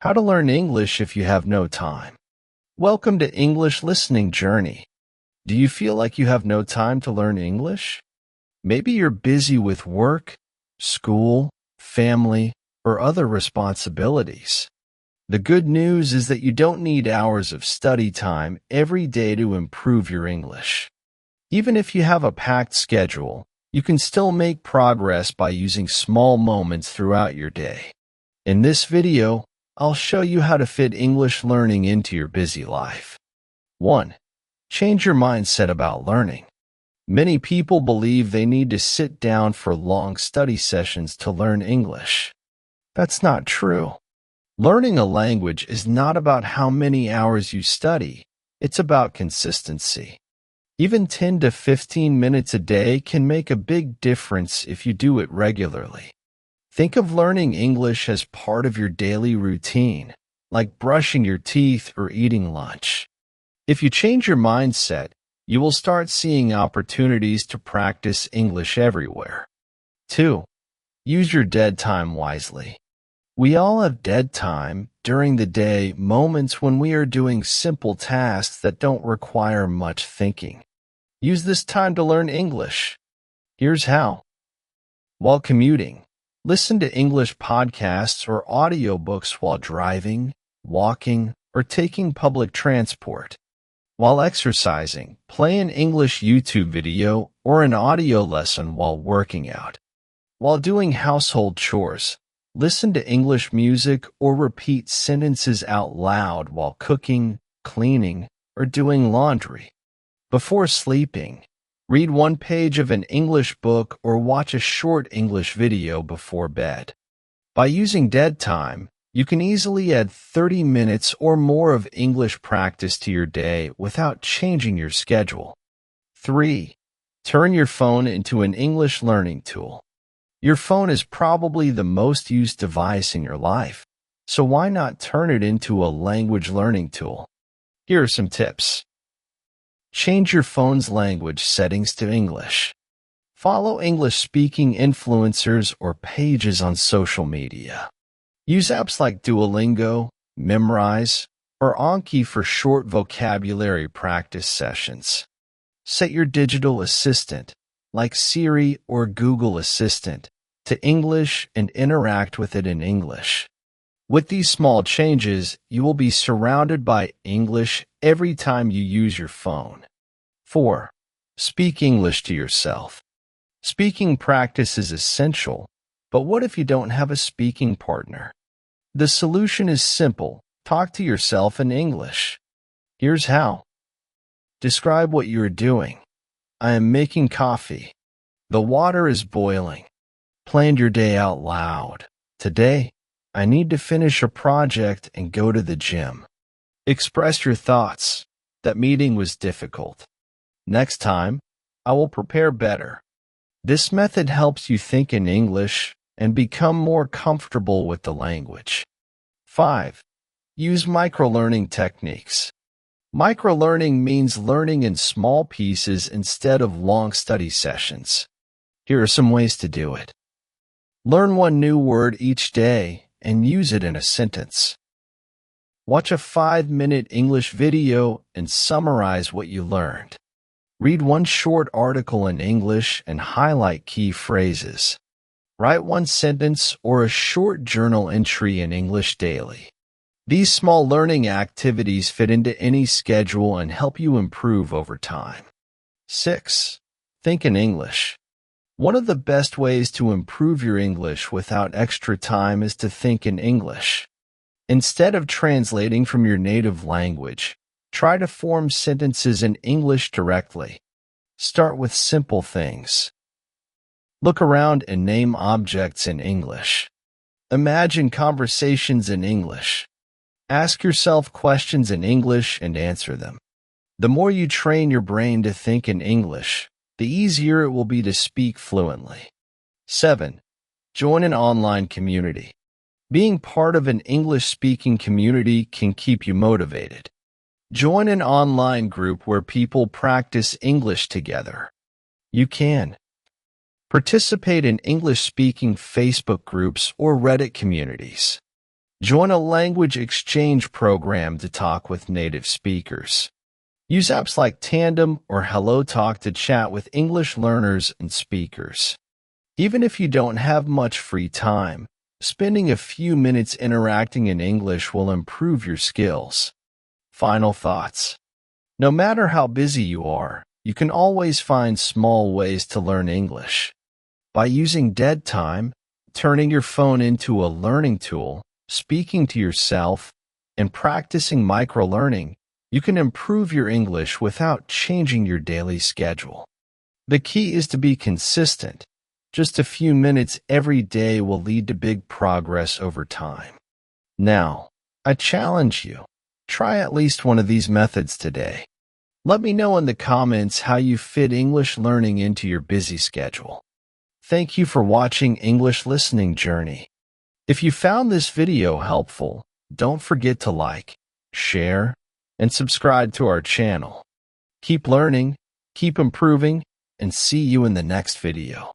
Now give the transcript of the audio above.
How to learn English if you have no time. Welcome to English Listening Journey. Do you feel like you have no time to learn English? Maybe you're busy with work, school, family, or other responsibilities. The good news is that you don't need hours of study time every day to improve your English. Even if you have a packed schedule, you can still make progress by using small moments throughout your day. In this video, I'll show you how to fit English learning into your busy life. 1. Change your mindset about learning. Many people believe they need to sit down for long study sessions to learn English. That's not true. Learning a language is not about how many hours you study. It's about consistency. Even 10 to 15 minutes a day can make a big difference if you do it regularly. Think of learning English as part of your daily routine, like brushing your teeth or eating lunch. If you change your mindset, you will start seeing opportunities to practice English everywhere. 2. Use your dead time wisely. We all have dead time during the day, moments when we are doing simple tasks that don't require much thinking. Use this time to learn English. Here's how. While commuting, listen to English podcasts or audiobooks while driving, walking, or taking public transport. While exercising, play an English YouTube video or an audio lesson while working out. While doing household chores, listen to English music or repeat sentences out loud while cooking, cleaning, or doing laundry. Before sleeping, read one page of an English book or watch a short English video before bed. By using dead time, you can easily add 30 minutes or more of English practice to your day without changing your schedule. 3. Turn your phone into an English learning tool. Your phone is probably the most used device in your life, so why not turn it into a language learning tool? Here are some tips. Change your phone's language settings to English. Follow English-speaking influencers or pages on social media. Use apps like Duolingo, Memrise, or Anki for short vocabulary practice sessions. Set your digital assistant, like Siri or Google Assistant, to English and interact with it in English. With these small changes, you will be surrounded by English every time you use your phone. 4. Speak English to yourself. Speaking practice is essential, but what if you don't have a speaking partner? The solution is simple. Talk to yourself in English. Here's how. Describe what you are doing. I am making coffee. The water is boiling. Plan your day out loud. Today, I need to finish a project and go to the gym. Express your thoughts. That meeting was difficult. Next time, I will prepare better. This method helps you think in English and become more comfortable with the language. 5. Use microlearning techniques. Microlearning means learning in small pieces instead of long study sessions. Here are some ways to do it. Learn one new word each day and use it in a sentence. Watch a 5-minute English video and summarize what you learned. Read one short article in English and highlight key phrases. Write one sentence or a short journal entry in English daily. These small learning activities fit into any schedule and help you improve over time. 6. Think in English. One of the best ways to improve your English without extra time is to think in English. Instead of translating from your native language, try to form sentences in English directly. Start with simple things. Look around and name objects in English. Imagine conversations in English. Ask yourself questions in English and answer them. The more you train your brain to think in English, the easier it will be to speak fluently. 7. Join an online community. Being part of an English-speaking community can keep you motivated. Join an online group where people practice English together. You can participate in English-speaking Facebook groups or Reddit communities. Join a language exchange program to talk with native speakers. Use apps like Tandem or HelloTalk to chat with English learners and speakers. Even if you don't have much free time, spending a few minutes interacting in English will improve your skills. Final thoughts. No matter how busy you are, you can always find small ways to learn English. By using dead time, turning your phone into a learning tool, speaking to yourself, and practicing micro-learning, you can improve your English without changing your daily schedule. The key is to be consistent. Just a few minutes every day will lead to big progress over time. Now, I challenge you. Try at least one of these methods today. Let me know in the comments how you fit English learning into your busy schedule. Thank you for watching English Listening Journey. If you found this video helpful, don't forget to like, share, and subscribe to our channel. Keep learning, keep improving, and see you in the next video.